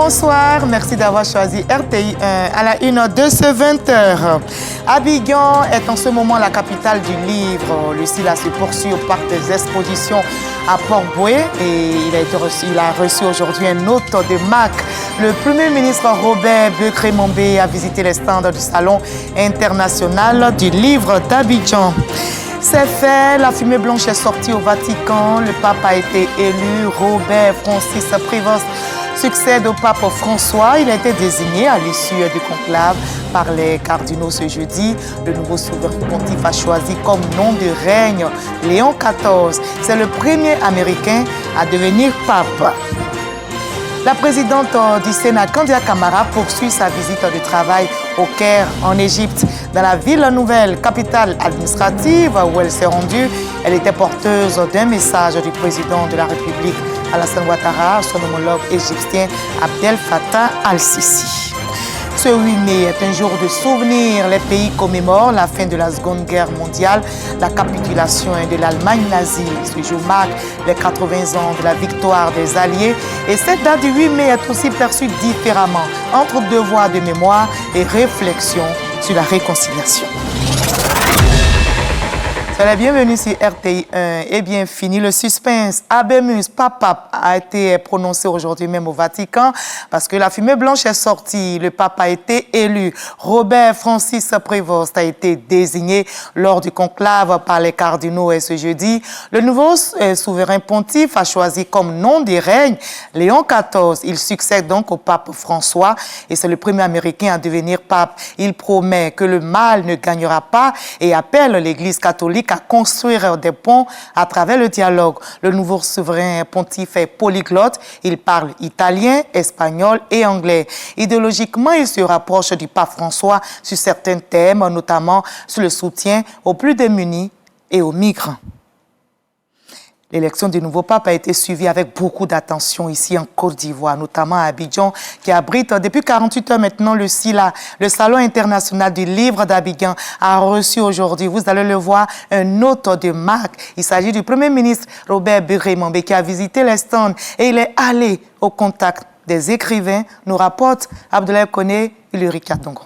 bonsoir. Merci d'avoir choisi RTI 1 à la une de ce 20h. Abidjan est en ce moment la capitale du livre. Le SILA se poursuit au parc des expositions à Port-Boué et il a reçu aujourd'hui un hôte de marque. Le Premier ministre Robert Beukre-Mombé a visité les stands du Salon international du livre d'Abidjan. C'est fait, la fumée blanche est sortie au Vatican, le pape a été élu, Robert Francis Prévost succède au pape François. Il a été désigné à l'issue du conclave par les cardinaux ce jeudi. Le nouveau souverain pontife a choisi comme nom de règne Léon XIV. C'est le premier Américain à devenir pape. La présidente du Sénat, Kandia Camara, poursuit sa visite de travail au Caire, en Égypte. Dans la ville nouvelle, capitale administrative où elle s'est rendue, elle était porteuse d'un message du président de la République, Alassane Ouattara, à son homologue égyptien Abdel Fattah al-Sisi. Ce 8 mai est un jour de souvenir. Les pays commémorent la fin de la Seconde Guerre mondiale, la capitulation de l'Allemagne nazie. Ce jour marque les 80 ans de la victoire des Alliés. Et cette date du 8 mai est aussi perçue différemment entre devoir de mémoire et réflexion sur la réconciliation. Soyez la bienvenue sur RTI 1. Eh bien, fini le suspense. Habemus Papap a été prononcé aujourd'hui même au Vatican parce que la fumée blanche est sortie. Le pape a été élu. Robert Francis Prévost a été désigné lors du conclave par les cardinaux ce jeudi. Le nouveau souverain pontife a choisi comme nom des règnes Léon XIV. Il succède donc au pape François et c'est le premier Américain à devenir pape. Il promet que le mal ne gagnera pas et appelle l'Église catholique à construire des ponts à travers le dialogue. Le nouveau souverain pontife est polyglotte. Il parle italien, espagnol et anglais. Idéologiquement, il se rapproche du pape François sur certains thèmes, notamment sur le soutien aux plus démunis et aux migrants. L'élection du nouveau pape a été suivie avec beaucoup d'attention ici en Côte d'Ivoire, notamment à Abidjan, qui abrite depuis 48 heures maintenant le SILA. Le Salon international du livre d'Abidjan a reçu aujourd'hui, vous allez le voir, un hôte de marque. Il s'agit du Premier ministre Robert Beukre-Mombé qui a visité les stands et il est allé au contact des écrivains, nous rapporte Abdoulaye Koné et Ulrika Tongo.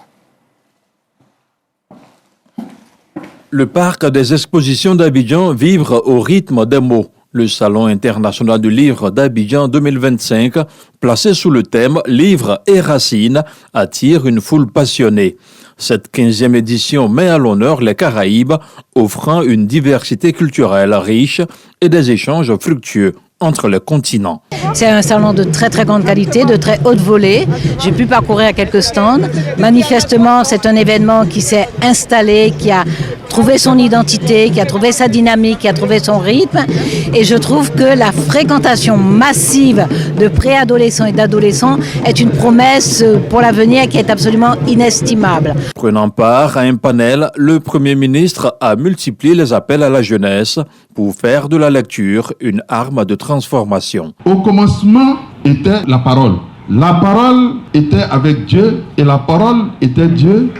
Le parc des expositions d'Abidjan vibre au rythme des mots. Le Salon international du livre d'Abidjan 2025, placé sous le thème « Livres et racines », attire une foule passionnée. Cette 15e édition met à l'honneur les Caraïbes, offrant une diversité culturelle riche et des échanges fructueux entre les continents. C'est un salon de très très grande qualité, de très haute volée. J'ai pu parcourir quelques stands. Manifestement, c'est un événement qui s'est installé, qui a trouvé son identité, qui a trouvé sa dynamique, qui a trouvé son rythme. Et je trouve que la fréquentation massive de préadolescents et d'adolescents est une promesse pour l'avenir qui est absolument inestimable. Prenant part à un panel, le Premier ministre a multiplié les appels à la jeunesse pour faire de la lecture une arme de transformation. Au commencement était la parole. La parole était avec Dieu et la parole était Dieu.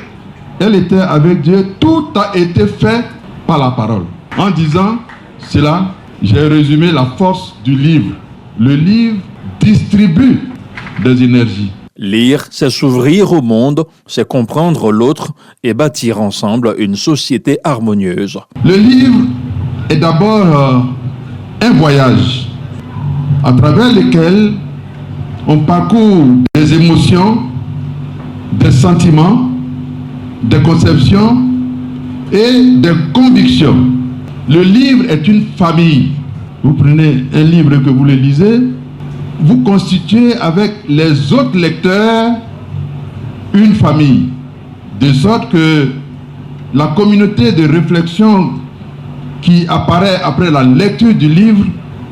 Elle était avec Dieu. Tout a été fait par la parole. En disant cela, j'ai résumé la force du livre. Le livre distribue des énergies. Lire, c'est s'ouvrir au monde, c'est comprendre l'autre et bâtir ensemble une société harmonieuse. Le livre est d'abord un voyage à travers lequel on parcourt des émotions, des sentiments, des conceptions et des convictions. Le livre est une famille. Vous prenez un livre que vous le lisez, vous constituez avec les autres lecteurs une famille, de sorte que la communauté de réflexion qui apparaît après la lecture du livre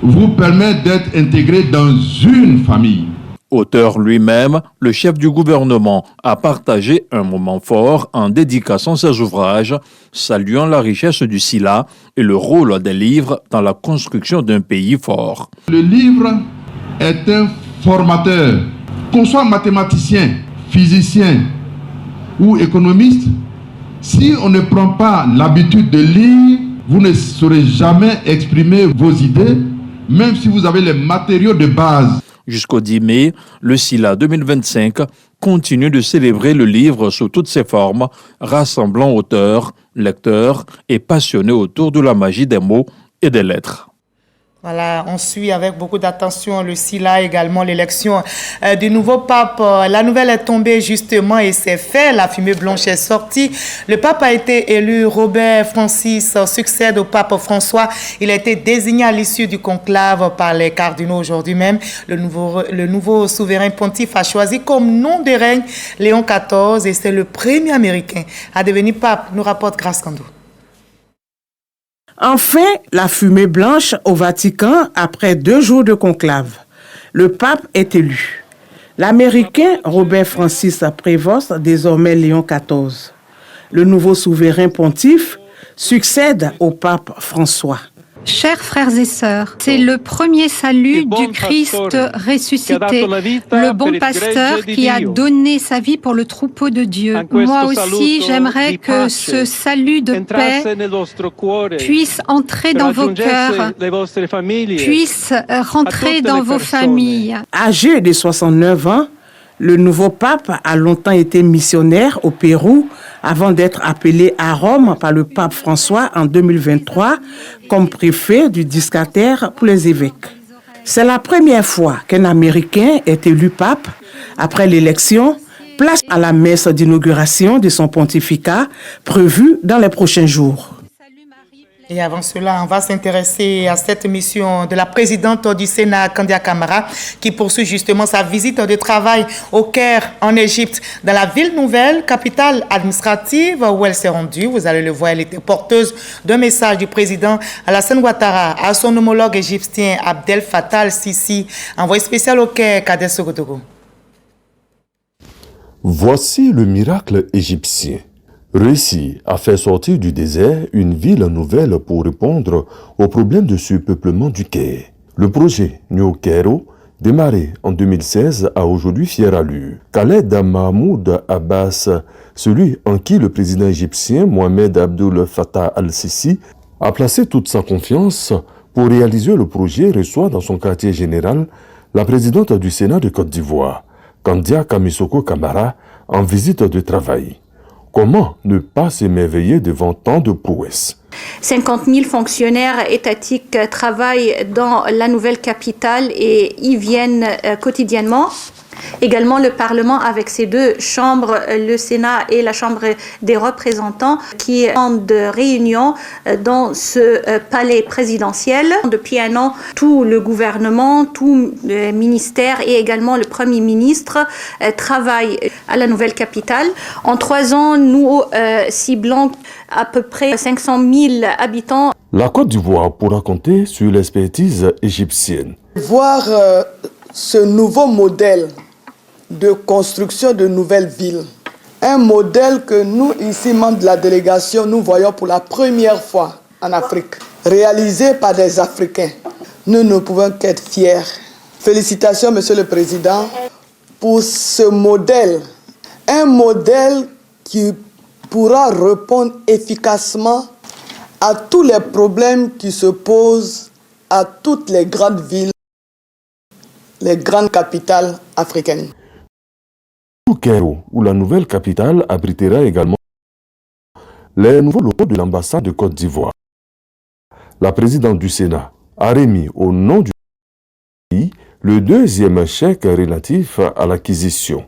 vous permet d'être intégré dans une famille. Auteur lui-même, le chef du gouvernement a partagé un moment fort en dédicaçant ses ouvrages, saluant la richesse du SILA et le rôle des livres dans la construction d'un pays fort. Le livre est un formateur. Qu'on soit mathématicien, physicien ou économiste, si on ne prend pas l'habitude de lire, vous ne saurez jamais exprimer vos idées, même si vous avez les matériaux de base. Jusqu'au 10 mai, le SILA 2025 continue de célébrer le livre sous toutes ses formes, rassemblant auteurs, lecteurs et passionnés autour de la magie des mots et des lettres. Voilà, on suit avec beaucoup d'attention le SILA, également l'élection du nouveau pape. La nouvelle est tombée justement et c'est fait. La fumée blanche est sortie. Le pape a été élu. Robert Francis succède au pape François. Il a été désigné à l'issue du conclave par les cardinaux aujourd'hui même. Le nouveau souverain pontife a choisi comme nom de règne Léon XIV et c'est le premier Américain à devenir pape, nous rapporte Grace Kandou. Enfin, la fumée blanche au Vatican après 2 jours de conclave. Le pape est élu. L'Américain Robert Francis Prévost, désormais Léon XIV. Le nouveau souverain pontife succède au pape François. Chers frères et sœurs, c'est le premier salut du Christ ressuscité, le bon pasteur qui a donné sa vie pour le troupeau de Dieu. Moi aussi, j'aimerais que ce salut de paix puisse entrer dans vos cœurs, puisse rentrer dans vos familles. Âgé de 69 ans, le nouveau pape a longtemps été missionnaire au Pérou avant d'être appelé à Rome par le pape François en 2023 comme préfet du discataire pour les évêques. C'est la première fois qu'un Américain est élu pape. Après l'élection, place à la messe d'inauguration de son pontificat prévue dans les prochains jours. Et avant cela, on va s'intéresser à cette mission de la présidente du Sénat, Kandia Camara, qui poursuit justement sa visite de travail au Caire, en Égypte, dans la ville nouvelle, capitale administrative, où elle s'est rendue. Vous allez le voir, elle était porteuse d'un message du président Alassane Ouattara à son homologue égyptien Abdel Fattah al-Sisi, envoyé spécial au Caire, Kader Sogodogo. Voici le miracle égyptien. Réussi à faire sortir du désert une ville nouvelle pour répondre aux problèmes de surpeuplement du Caire. Le projet New Cairo, démarré en 2016, a aujourd'hui fière allure. Khaled Mahmoud Abbas, celui en qui le président égyptien Mohamed Abdel Fattah al-Sisi a placé toute sa confiance pour réaliser le projet, reçoit dans son quartier général la présidente du Sénat de Côte d'Ivoire, Kandia Kamisoko Camara, en visite de travail. Comment ne pas s'émerveiller devant tant de prouesses? 50 000 fonctionnaires étatiques travaillent dans la nouvelle capitale et y viennent quotidiennement. Également le Parlement avec ses 2 chambres, le Sénat et la Chambre des représentants, qui ont de réunions dans ce palais présidentiel. Depuis un an, tout le gouvernement, tout le ministère et également le Premier ministre travaillent à la nouvelle capitale. En 3 ans, nous ciblons à peu près 500 000 habitants. La Côte d'Ivoire pourra compter sur l'expertise égyptienne. Voir ce nouveau modèle de construction de nouvelles villes, un modèle que nous, ici, membres de la délégation, nous voyons pour la première fois en Afrique, réalisé par des Africains. Nous ne pouvons qu'être fiers. Félicitations, Monsieur le Président, pour ce modèle. Un modèle qui pourra répondre efficacement à tous les problèmes qui se posent à toutes les grandes villes, les grandes capitales africaines. Cairo, où la nouvelle capitale abritera également les nouveaux locaux de l'ambassade de Côte d'Ivoire. La présidente du Sénat a remis au nom du pays le 2e chèque relatif à l'acquisition.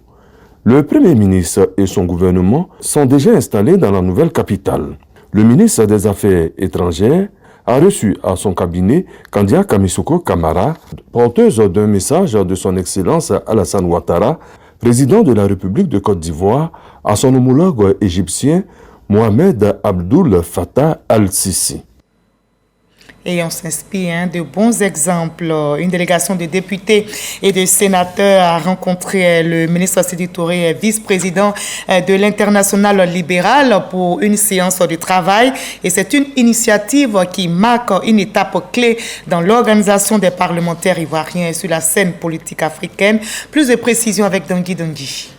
Le Premier ministre et son gouvernement sont déjà installés dans la nouvelle capitale. Le ministre des Affaires étrangères a reçu à son cabinet Kandia Kamisoko Camara, porteuse d'un message de son Excellence Alassane Ouattara, président de la République de Côte d'Ivoire, à son homologue égyptien Mohamed Abdel Fattah al-Sisi. Et on s'inspire de bons exemples. Une délégation de députés et de sénateurs a rencontré le ministre Sidi Touré, vice-président de l'Internationale libérale, pour une séance de travail. Et c'est une initiative qui marque une étape clé dans l'organisation des parlementaires ivoiriens sur la scène politique africaine. Plus de précisions avec Dangui Dangui.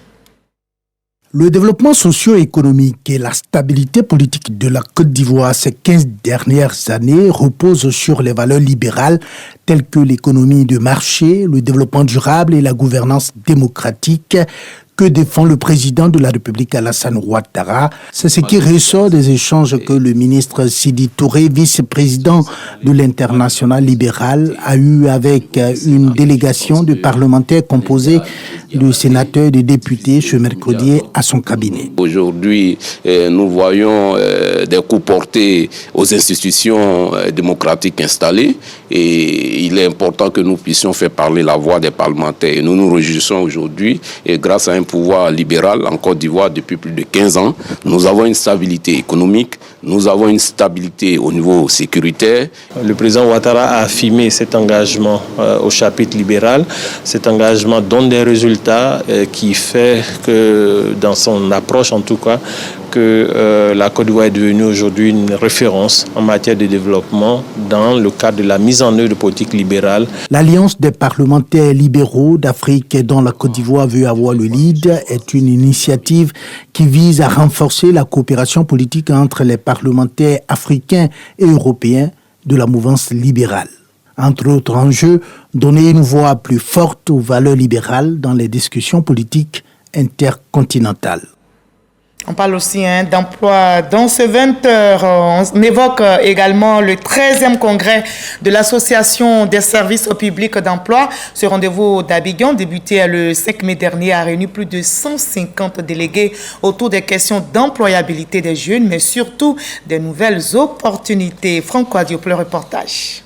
Le développement socio-économique et la stabilité politique de la Côte d'Ivoire ces 15 dernières années reposent sur les valeurs libérales telles que l'économie de marché, le développement durable et la gouvernance démocratique que défend le président de la République Alassane Ouattara. C'est ce qui ressort des échanges que le ministre Sidi Touré, vice-président de l'Internationale libérale, a eu avec une délégation de parlementaires composée de sénateurs et de députés ce mercredi à son cabinet. Aujourd'hui, nous voyons des coups portés aux institutions démocratiques installées et il est important que nous puissions faire parler la voix des parlementaires. Et nous nous réjouissons aujourd'hui et grâce à un pouvoir libéral en Côte d'Ivoire depuis plus de 15 ans, nous avons une stabilité économique, nous avons une stabilité au niveau sécuritaire. Le président Ouattara a affirmé cet engagement au chapitre libéral. Cet engagement donne des résultats qui fait que, dans son approche en tout cas, que la Côte d'Ivoire est devenue aujourd'hui une référence en matière de développement dans le cadre de la mise en œuvre de politiques libérales. L'Alliance des parlementaires libéraux d'Afrique dont la Côte d'Ivoire veut avoir le lead est une initiative qui vise à renforcer la coopération politique entre les parlementaires africains et européens de la mouvance libérale. Entre autres enjeux, donner une voix plus forte aux valeurs libérales dans les discussions politiques intercontinentales. On parle aussi d'emploi. Dans ce 20 heures, on évoque également le 13e congrès de l'Association des services au public d'emploi. Ce rendez-vous d'Abidjan, débuté le 5 mai dernier, a réuni plus de 150 délégués autour des questions d'employabilité des jeunes, mais surtout des nouvelles opportunités. Franck Diop, le reportage.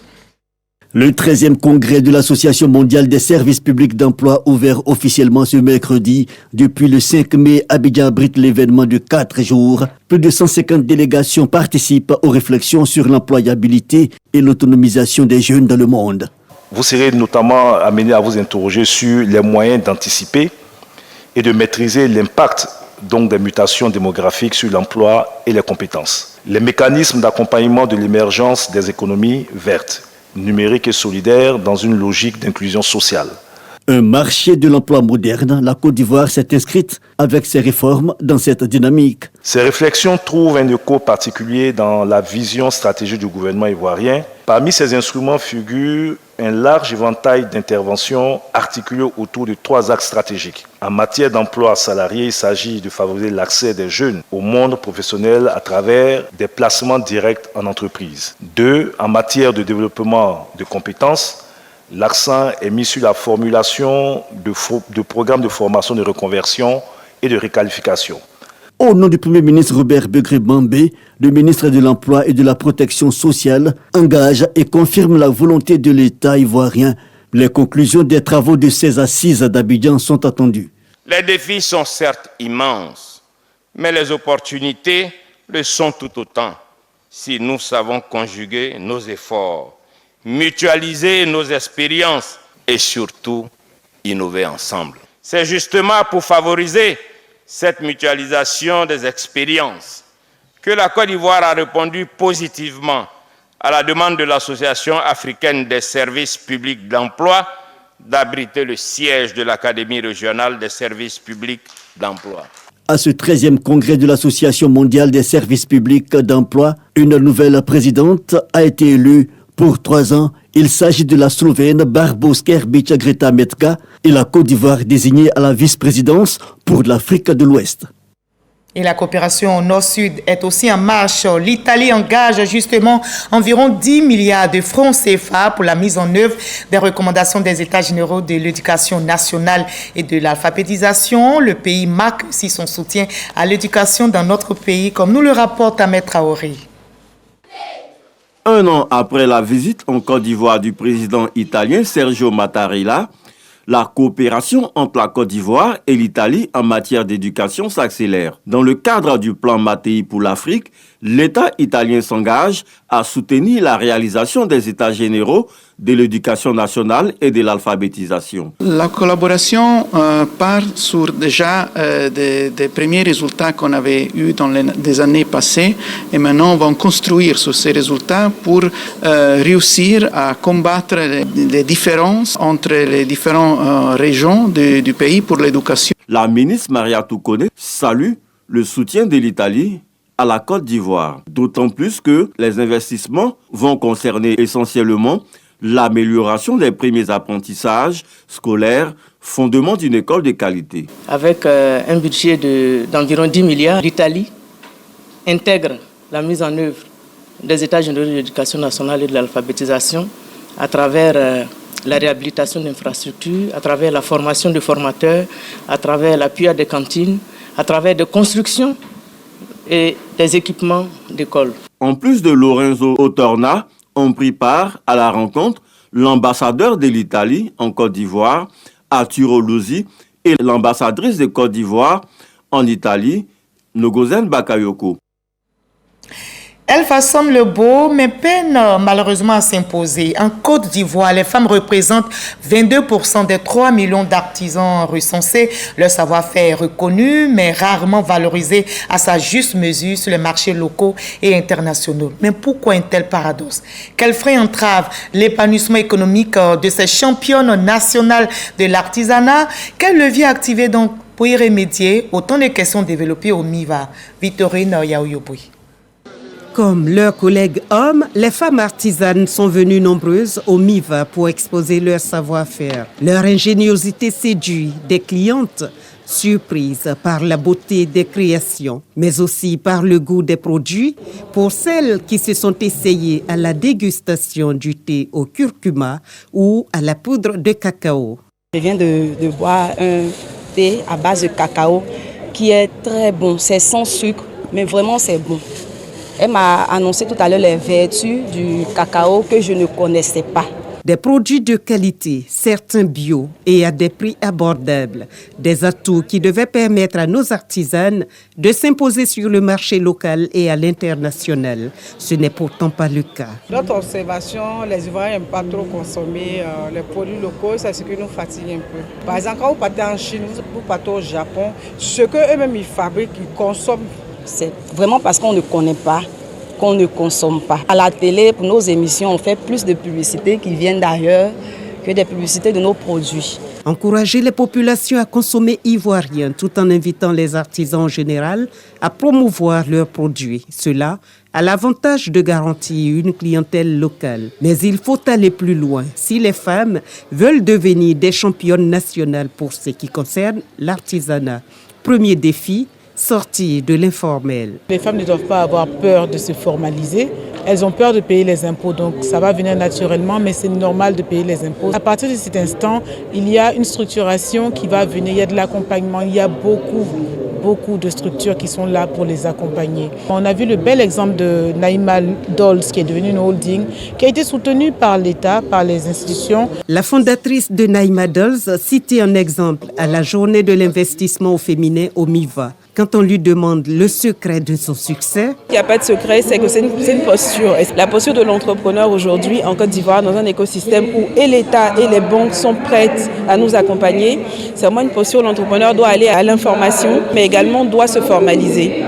Le 13e congrès de l'Association mondiale des services publics d'emploi ouvert officiellement ce mercredi. Depuis le 5 mai, Abidjan abrite l'événement de 4 jours. Plus de 150 délégations participent aux réflexions sur l'employabilité et l'autonomisation des jeunes dans le monde. Vous serez notamment amené à vous interroger sur les moyens d'anticiper et de maîtriser l'impact des mutations démographiques sur l'emploi et les compétences. Les mécanismes d'accompagnement de l'émergence des économies vertes, numérique et solidaire dans une logique d'inclusion sociale. Un marché de l'emploi moderne, la Côte d'Ivoire s'est inscrite avec ses réformes dans cette dynamique. Ces réflexions trouvent un écho particulier dans la vision stratégique du gouvernement ivoirien. Parmi ces instruments figure un large éventail d'interventions articulées autour de 3 axes stratégiques. En matière d'emploi salarié, il s'agit de favoriser l'accès des jeunes au monde professionnel à travers des placements directs en entreprise. 2. En matière de développement de compétences, l'accent est mis sur la formulation de programmes de formation de reconversion et de réqualification. Au nom du Premier ministre Robert Begré-Bambé, le ministre de l'Emploi et de la Protection sociale engage et confirme la volonté de l'État ivoirien. Les conclusions des travaux de ces assises d'Abidjan sont attendues. Les défis sont certes immenses, mais les opportunités le sont tout autant si nous savons conjuguer nos efforts, mutualiser nos expériences et surtout innover ensemble. C'est justement pour favoriser cette mutualisation des expériences que la Côte d'Ivoire a répondu positivement à la demande de l'Association africaine des services publics d'emploi d'abriter le siège de l'Académie régionale des services publics d'emploi. À ce 13e congrès de l'Association mondiale des services publics d'emploi, une nouvelle présidente a été élue pour 3 ans. Il s'agit de la Slovène Barbos Kerbic Greta Metka et la Côte d'Ivoire désignée à la vice-présidence pour l'Afrique de l'Ouest. Et la coopération Nord-Sud est aussi en marche. L'Italie engage justement environ 10 milliards de francs CFA pour la mise en œuvre des recommandations des États généraux de l'éducation nationale et de l'alphabétisation. Le pays marque aussi son soutien à l'éducation dans notre pays, comme nous le rapporte Ahmed Traoré. 1 an après la visite en Côte d'Ivoire du président italien Sergio Mattarella, la coopération entre la Côte d'Ivoire et l'Italie en matière d'éducation s'accélère. Dans le cadre du plan Mattei pour l'Afrique, l'État italien s'engage à soutenir la réalisation des États généraux de l'éducation nationale et de l'alphabétisation. La collaboration part sur déjà des premiers résultats qu'on avait eus dans les années passées et maintenant on va construire sur ces résultats pour réussir à combattre les différences entre les différentes régions du pays pour l'éducation. La ministre Maria Toukone salue le soutien de l'Italie à la Côte d'Ivoire, d'autant plus que les investissements vont concerner essentiellement l'amélioration des premiers apprentissages scolaires, fondement d'une école de qualité. Avec un budget d'environ 10 milliards, l'Italie intègre la mise en œuvre des États généraux de l'éducation nationale et de l'alphabétisation à travers la réhabilitation d'infrastructures, à travers la formation de formateurs, à travers l'appui à des cantines, à travers des constructions et des équipements d'école. En plus de Lorenzo Otorna, ont pris part à la rencontre l'ambassadeur de l'Italie en Côte d'Ivoire, Arturo Luzzi, et l'ambassadrice de Côte d'Ivoire en Italie, Ngozen Bakayoko. Elle façonne le beau, mais peine malheureusement à s'imposer. En Côte d'Ivoire, les femmes représentent 22% des 3 millions d'artisans recensés. Leur savoir-faire est reconnu, mais rarement valorisé à sa juste mesure sur les marchés locaux et internationaux. Mais pourquoi un tel paradoxe? Quel frein entrave l'épanouissement économique de ces championnes nationales de l'artisanat? Quel levier activer donc pour y remédier? Autant de questions développées au MIVA. Victorine Yaouyobui. Comme leurs collègues hommes, les femmes artisanes sont venues nombreuses au MIVA pour exposer leur savoir-faire. Leur ingéniosité séduit des clientes surprises par la beauté des créations, mais aussi par le goût des produits pour celles qui se sont essayées à la dégustation du thé au curcuma ou à la poudre de cacao. Je viens de boire un thé à base de cacao qui est très bon. C'est sans sucre, mais vraiment c'est bon. Elle m'a annoncé tout à l'heure les vertus du cacao que je ne connaissais pas. Des produits de qualité, certains bio et à des prix abordables. Des atouts qui devaient permettre à nos artisanes de s'imposer sur le marché local et à l'international. Ce n'est pourtant pas le cas. Notre observation, les Ivoiriens n'aiment pas trop consommer les produits locaux, c'est ce qui nous fatigue un peu. Par exemple, quand vous partez en Chine, vous partez au Japon, ce qu'eux-mêmes ils fabriquent, ils consomment. C'est vraiment parce qu'on ne connaît pas, qu'on ne consomme pas. À la télé, pour nos émissions, on fait plus de publicités qui viennent d'ailleurs que des publicités de nos produits. Encourager les populations à consommer ivoirien tout en invitant les artisans en général à promouvoir leurs produits. Cela a l'avantage de garantir une clientèle locale. Mais il faut aller plus loin si les femmes veulent devenir des championnes nationales pour ce qui concerne l'artisanat. Premier défi, sortir de l'informel. Les femmes ne doivent pas avoir peur de se formaliser. Elles ont peur de payer les impôts, donc ça va venir naturellement, mais c'est normal de payer les impôts. À partir de cet instant, il y a une structuration qui va venir, il y a de l'accompagnement, il y a beaucoup de structures qui sont là pour les accompagner. On a vu le bel exemple de Naïma Dolls, qui est devenue une holding, qui a été soutenue par l'État, par les institutions. La fondatrice de Naïma Dolls citait un exemple à la journée de l'investissement au féminin au MIVA. Quand on lui demande le secret de son succès... Il n'y a pas de secret, c'est que c'est une posture. La posture de l'entrepreneur aujourd'hui en Côte d'Ivoire, dans un écosystème où et l'État et les banques sont prêtes à nous accompagner, c'est vraiment une posture où l'entrepreneur doit aller à l'information, mais également doit se formaliser.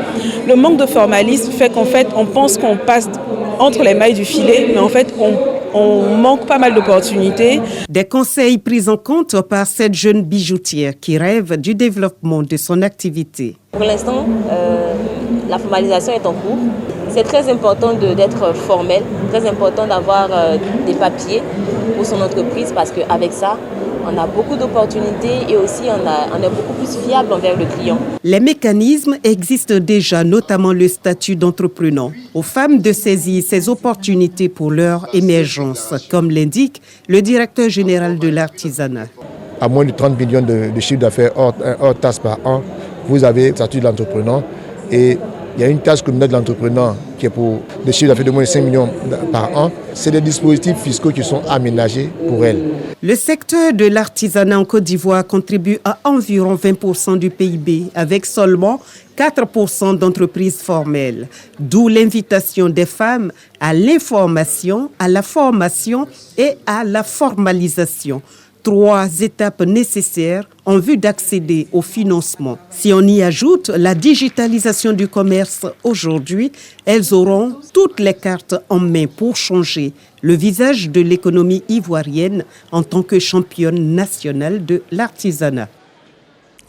Le manque de formalisme fait qu'en fait, on pense qu'on passe entre les mailles du filet, mais en fait, on manque pas mal d'opportunités. Des conseils pris en compte par cette jeune bijoutière qui rêve du développement de son activité. Pour l'instant, la formalisation est en cours. C'est très important d'être formel, très important d'avoir des papiers pour son entreprise parce qu'avec ça, on a beaucoup d'opportunités et aussi on est beaucoup plus fiable envers le client. Les mécanismes existent déjà, notamment le statut d'entrepreneur. Aux femmes de saisir ces opportunités pour leur émergence, comme l'indique le directeur général de l'artisanat. À moins de 30 millions de chiffre d'affaires hors taxe par an, vous avez le statut de l'entrepreneur et il y a une taxe communale de l'entrepreneur qui est pour des chiffres d'affaires de moins de 5 millions par an. C'est des dispositifs fiscaux qui sont aménagés pour elle. Le secteur de l'artisanat en Côte d'Ivoire contribue à environ 20% du PIB, avec seulement 4% d'entreprises formelles. D'où l'invitation des femmes à l'information, à la formation et à la formalisation. 3 étapes nécessaires en vue d'accéder au financement. Si on y ajoute la digitalisation du commerce aujourd'hui, elles auront toutes les cartes en main pour changer le visage de l'économie ivoirienne en tant que championne nationale de l'artisanat.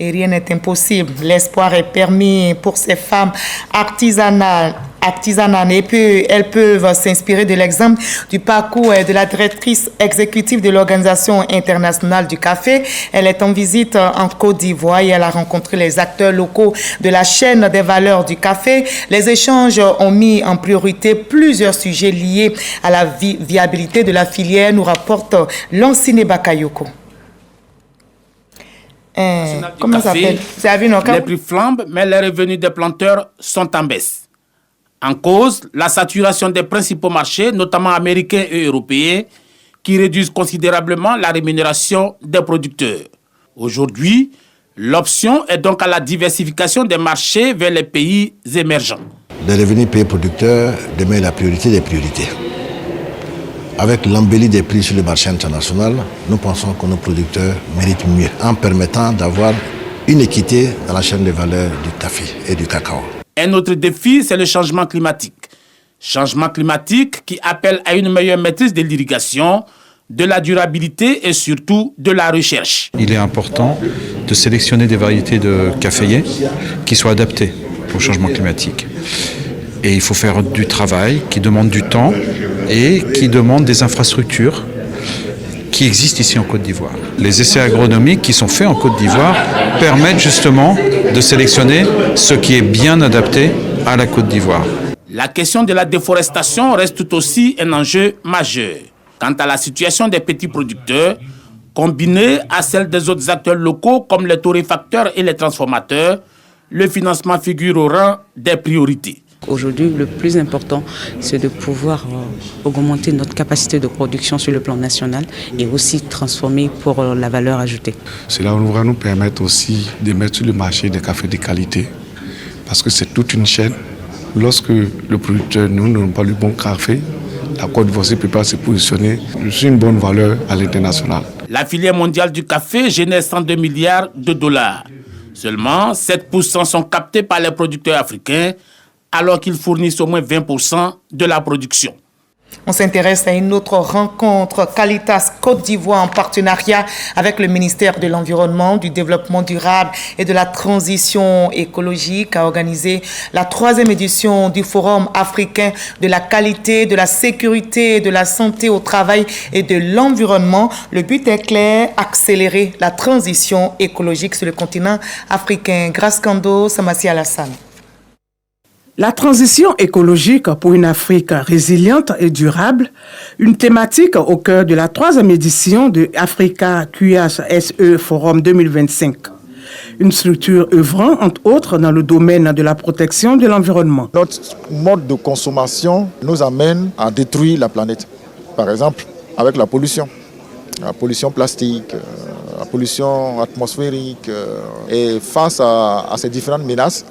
Et rien n'est impossible. L'espoir est permis pour ces femmes artisanales et puis elles peuvent s'inspirer de l'exemple du parcours de la directrice exécutive de l'Organisation internationale du café. Elle est en visite en Côte d'Ivoire et elle a rencontré les acteurs locaux de la chaîne des valeurs du café. Les échanges ont mis en priorité plusieurs sujets liés à la viabilité de la filière, nous rapporte Lancine Bakayoko. Comment ça s'appelle? Les prix flambent, mais les revenus des planteurs sont en baisse. En cause, la saturation des principaux marchés, notamment américains et européens, qui réduisent considérablement la rémunération des producteurs. Aujourd'hui, l'option est donc à la diversification des marchés vers les pays émergents. Les revenus payés producteurs demeurent la priorité des priorités. Avec l'embellie des prix sur le marché international, nous pensons que nos producteurs méritent mieux en permettant d'avoir une équité dans la chaîne de valeur du café et du cacao. Un autre défi, c'est le changement climatique. Changement climatique qui appelle à une meilleure maîtrise de l'irrigation, de la durabilité et surtout de la recherche. Il est important de sélectionner des variétés de caféiers qui soient adaptées au changement climatique. Et il faut faire du travail qui demande du temps et qui demande des infrastructures qui existent ici en Côte d'Ivoire. Les essais agronomiques qui sont faits en Côte d'Ivoire permettent justement de sélectionner ce qui est bien adapté à la Côte d'Ivoire. La question de la déforestation reste tout aussi un enjeu majeur. Quant à la situation des petits producteurs, combinée à celle des autres acteurs locaux comme les torréfacteurs et les transformateurs, le financement figure au rang des priorités. Aujourd'hui, le plus important, c'est de pouvoir augmenter notre capacité de production sur le plan national et aussi transformer pour la valeur ajoutée. Cela va nous permettre aussi de mettre sur le marché des cafés de qualité, parce que c'est toute une chaîne. Lorsque le producteur, nous n'avons pas le bon café, la Côte d'Ivoire ne peut pas se positionner sur une bonne valeur à l'international. La filière mondiale du café génère 102 milliards de dollars. Seulement 7% sont captés par les producteurs africains, alors qu'ils fournissent au moins 20% de la production. On s'intéresse à une autre rencontre Qualitas Côte d'Ivoire en partenariat avec le ministère de l'Environnement, du Développement durable et de la Transition écologique a organisé la 3e édition du Forum africain de la qualité, de la sécurité, de la santé au travail et de l'environnement. Le but est clair, accélérer la transition écologique sur le continent africain. Grâce Kando, Samassi Alassane. La transition écologique pour une Afrique résiliente et durable, une thématique au cœur de la 3e édition de Africa QHSE Forum 2025. Une structure œuvrant, entre autres, dans le domaine de la protection de l'environnement. Notre mode de consommation nous amène à détruire la planète. Par exemple, avec la pollution plastique, la pollution atmosphérique. Et face à ces différentes menaces,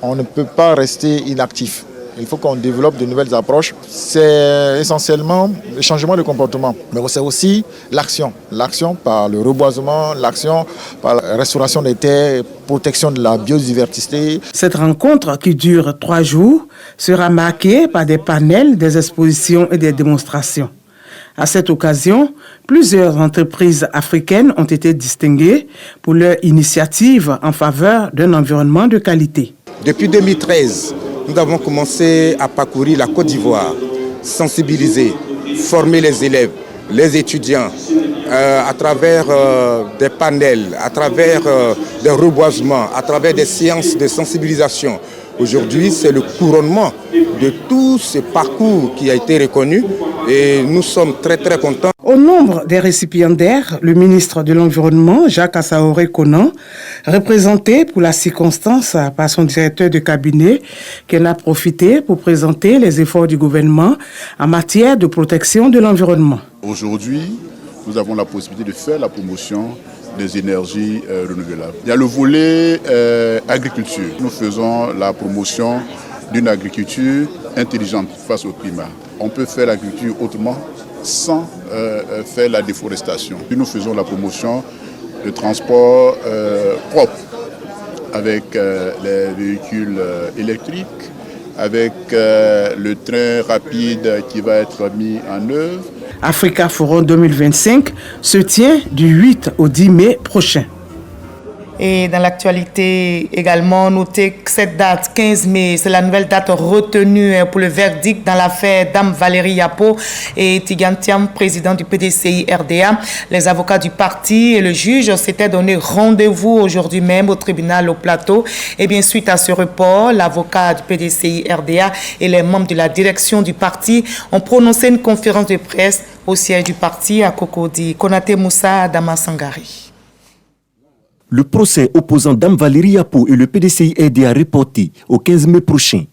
on ne peut pas rester inactif. Il faut qu'on développe de nouvelles approches. C'est essentiellement le changement de comportement, mais c'est aussi l'action. L'action par le reboisement, l'action par la restauration des terres, protection de la biodiversité. Cette rencontre, qui dure 3 jours, sera marquée par des panels, des expositions et des démonstrations. À cette occasion, plusieurs entreprises africaines ont été distinguées pour leur initiative en faveur d'un environnement de qualité. Depuis 2013, nous avons commencé à parcourir la Côte d'Ivoire, sensibiliser, former les élèves, les étudiants, à travers des panels, à travers des reboisements, à travers des séances de sensibilisation. Aujourd'hui, c'est le couronnement de tout ce parcours qui a été reconnu et nous sommes très très contents. Au nombre des récipiendaires, le ministre de l'Environnement, Jacques Assaoré Conan, représenté pour la circonstance par son directeur de cabinet, qui en a profité pour présenter les efforts du gouvernement en matière de protection de l'environnement. Aujourd'hui, nous avons la possibilité de faire la promotion des énergies renouvelables. Il y a le volet agriculture. Nous faisons la promotion d'une agriculture intelligente face au climat. On peut faire l'agriculture autrement sans faire la déforestation. Puis nous faisons la promotion de transport propre avec les véhicules électriques, avec le train rapide qui va être mis en œuvre. Africa Forum 2025 se tient du 8 au 10 mai prochain. Et dans l'actualité également, notez que cette date, 15 mai, c'est la nouvelle date retenue pour le verdict dans l'affaire Dame Valérie Yapo et Tidjane Thiam, président du PDCI RDA. Les avocats du parti et le juge s'étaient donné rendez-vous aujourd'hui même au tribunal au Plateau. Et bien, suite à ce report, l'avocat du PDCI RDA et les membres de la direction du parti ont prononcé une conférence de presse au siège du parti à Cocody. Konaté Moussa Damasangari. Le procès opposant Dame Valérie Yapo et le PDCI RDA reporté au 15 mai prochain.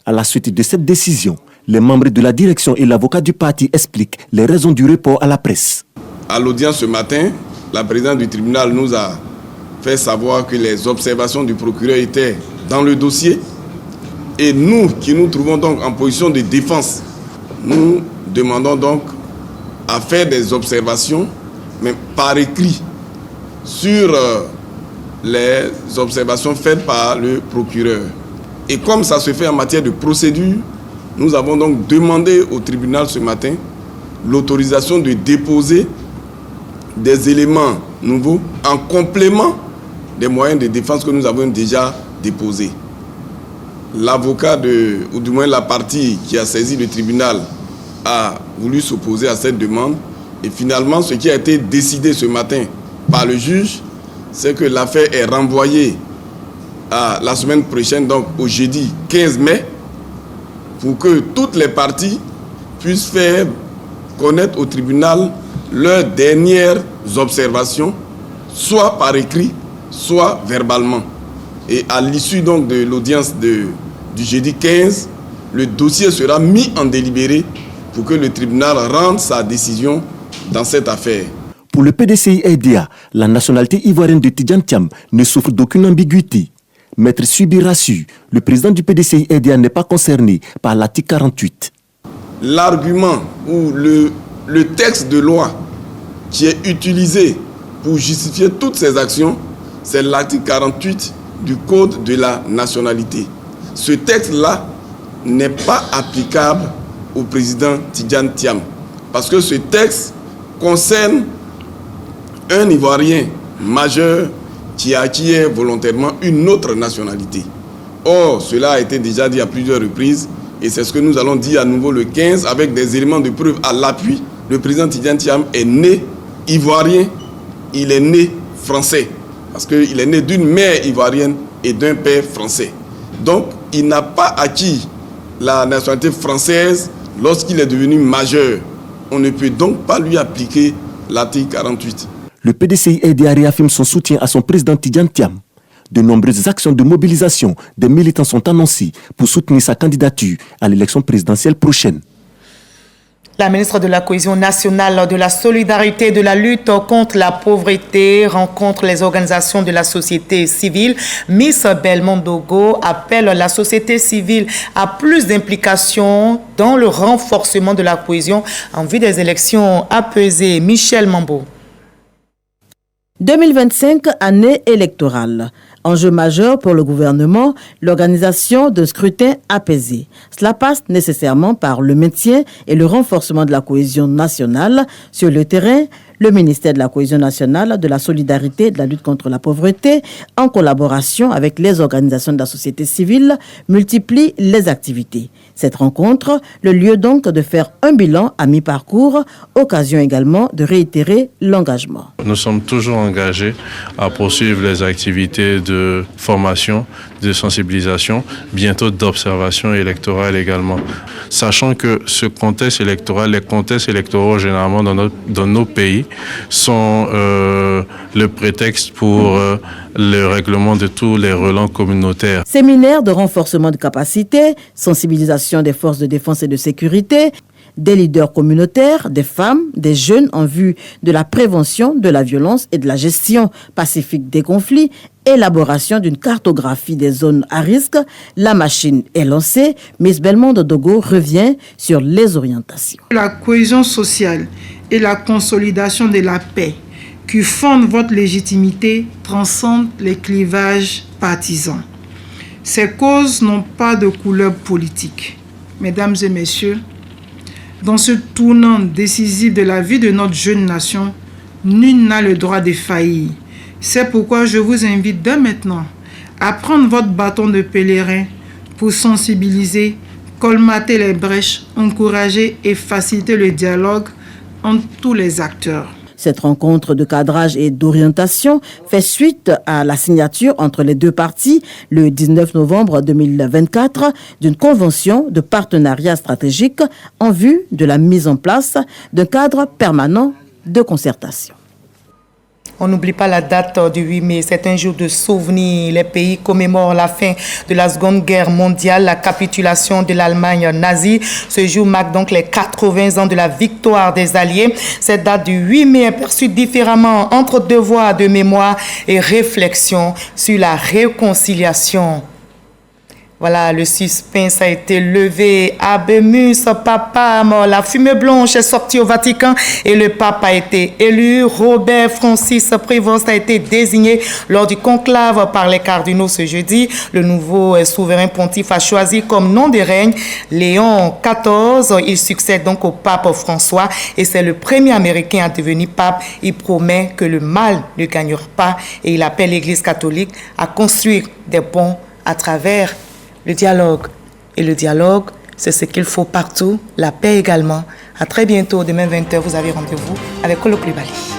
À la suite de cette décision, les membres de la direction et l'avocat du parti expliquent les raisons du report à la presse. À l'audience ce matin, la présidente du tribunal nous a fait savoir que les observations du procureur étaient dans le dossier. Et nous, qui nous trouvons donc en position de défense, nous demandons donc à faire des observations, mais par écrit, sur les observations faites par le procureur. Et comme ça se fait en matière de procédure, nous avons donc demandé au tribunal ce matin l'autorisation de déposer des éléments nouveaux en complément des moyens de défense que nous avons déjà déposés. L'avocat, ou du moins la partie qui a saisi le tribunal, a voulu s'opposer à cette demande. Et finalement, ce qui a été décidé ce matin par le juge, c'est que l'affaire est renvoyée à la semaine prochaine, donc au jeudi 15 mai, pour que toutes les parties puissent faire connaître au tribunal leurs dernières observations, soit par écrit, soit verbalement. Et à l'issue donc de l'audience du jeudi 15, le dossier sera mis en délibéré pour que le tribunal rende sa décision dans cette affaire. Pour le PDCI RDA, la nationalité ivoirienne de Tidjane Thiam ne souffre d'aucune ambiguïté. Maître Subi rassure, le président du PDCI RDA n'est pas concerné par l'article 48. L'argument ou le texte de loi qui est utilisé pour justifier toutes ces actions, c'est l'article 48 du Code de la nationalité. Ce texte-là n'est pas applicable au président Tidjane Thiam, parce que ce texte concerne un Ivoirien majeur qui acquiert volontairement une autre nationalité. Or, cela a été déjà dit à plusieurs reprises et c'est ce que nous allons dire à nouveau le 15 avec des éléments de preuve à l'appui. Le président Tidjane Thiam est né ivoirien, il est né français parce qu'il est né d'une mère ivoirienne et d'un père français. Donc, il n'a pas acquis la nationalité française lorsqu'il est devenu majeur. On ne peut donc pas lui appliquer l'article 48. Le PDCI RDA réaffirme son soutien à son président Tidjane Thiam. De nombreuses actions de mobilisation des militants sont annoncées pour soutenir sa candidature à l'élection présidentielle prochaine. La ministre de la Cohésion nationale, de la solidarité et de la lutte contre la pauvreté rencontre les organisations de la société civile. Miss Belmondogo appelle la société civile à plus d'implication dans le renforcement de la cohésion en vue des élections apaisées. Michel Mambo. 2025, année électorale. Enjeu majeur pour le gouvernement, l'organisation d'un scrutin apaisé. Cela passe nécessairement par le maintien et le renforcement de la cohésion nationale. Sur le terrain, Le ministère de la Cohésion nationale, de la solidarité et de la lutte contre la pauvreté, en collaboration avec les organisations de la société civile, multiplie les activités. Cette rencontre, le lieu donc de faire un bilan à mi-parcours, occasion également de réitérer l'engagement. Nous sommes toujours engagés à poursuivre les activités de formation, de sensibilisation, bientôt d'observation électorale également. Sachant que ce contexte électoral, les contextes électoraux généralement dans nos pays sont le prétexte pour le règlement de tous les relents communautaires. Séminaire de renforcement de capacités, sensibilisation des forces de défense et de sécurité, des leaders communautaires, des femmes, des jeunes en vue de la prévention de la violence et de la gestion pacifique des conflits, élaboration d'une cartographie des zones à risque. La machine est lancée. Miss Belmondo Dogo revient sur les orientations. La cohésion sociale et la consolidation de la paix qui fondent votre légitimité transcendent les clivages partisans. Ces causes n'ont pas de couleur politique. Mesdames et messieurs, dans ce tournant décisif de la vie de notre jeune nation, nul n'a le droit de faillir. C'est pourquoi je vous invite dès maintenant à prendre votre bâton de pèlerin pour sensibiliser, colmater les brèches, encourager et faciliter le dialogue entre tous les acteurs. Cette rencontre de cadrage et d'orientation fait suite à la signature entre les deux parties le 19 novembre 2024 d'une convention de partenariat stratégique en vue de la mise en place d'un cadre permanent de concertation. On n'oublie pas la date du 8 mai, c'est un jour de souvenir. Les pays commémorent la fin de la Seconde Guerre mondiale, la capitulation de l'Allemagne nazie. Ce jour marque donc les 80 ans de la victoire des Alliés. Cette date du 8 mai est perçue différemment entre devoir de mémoire et réflexion sur la réconciliation. Voilà, le suspense a été levé. Habemus, papa mort. La fumée blanche est sortie au Vatican et le pape a été élu. Robert Francis Prévost a été désigné lors du conclave par les cardinaux ce jeudi. Le nouveau souverain pontife a choisi comme nom de règne Léon XIV. Il succède donc au pape François et c'est le premier Américain à devenir pape. Il promet que le mal ne gagnera pas et il appelle l'Église catholique à construire des ponts à travers le dialogue. Et le dialogue, c'est ce qu'il faut partout. La paix également. À très bientôt. Demain 20h, vous avez rendez-vous avec Kolo Coulibaly.